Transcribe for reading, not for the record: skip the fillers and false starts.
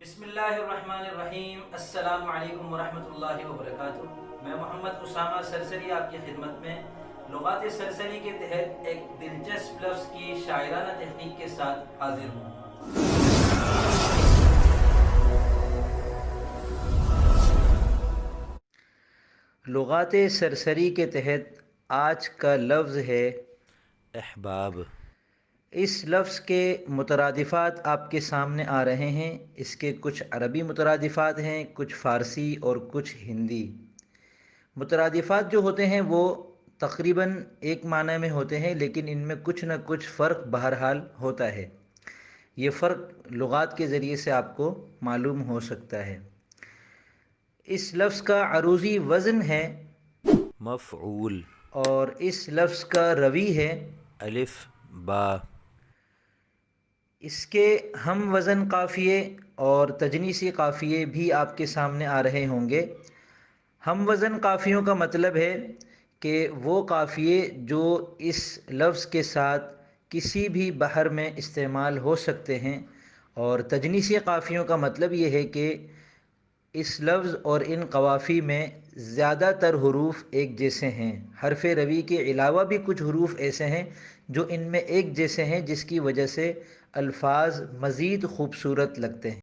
بسم اللہ الرحمن الرحیم۔ السلام علیکم ورحمۃ اللہ وبرکاتہ۔ میں محمد اسامہ سرسری آپ کی خدمت میں لغات سرسری کے تحت ایک دلچسپ لفظ کی شاعرانہ تحقیق کے ساتھ حاضر ہوں۔ لغات سرسری کے تحت آج کا لفظ ہے احباب۔ اس لفظ کے مترادفات آپ کے سامنے آ رہے ہیں۔ اس کے کچھ عربی مترادفات ہیں، کچھ فارسی اور کچھ ہندی۔ مترادفات جو ہوتے ہیں وہ تقریباً ایک معنی میں ہوتے ہیں، لیکن ان میں کچھ نہ کچھ فرق بہرحال ہوتا ہے۔ یہ فرق لغات کے ذریعے سے آپ کو معلوم ہو سکتا ہے۔ اس لفظ کا عروضی وزن ہے مفعول اور اس لفظ کا روی ہے الف با۔ اس کے ہم وزن قافیے اور تجنیسی قافیے بھی آپ کے سامنے آ رہے ہوں گے۔ ہم وزن قافیوں کا مطلب ہے کہ وہ قافیے جو اس لفظ کے ساتھ کسی بھی بحر میں استعمال ہو سکتے ہیں، اور تجنیسی قافیوں کا مطلب یہ ہے کہ اس لفظ اور ان قوافی میں زیادہ تر حروف ایک جیسے ہیں۔ حرف روی کے علاوہ بھی کچھ حروف ایسے ہیں جو ان میں ایک جیسے ہیں، جس کی وجہ سے الفاظ مزید خوبصورت لگتے ہیں۔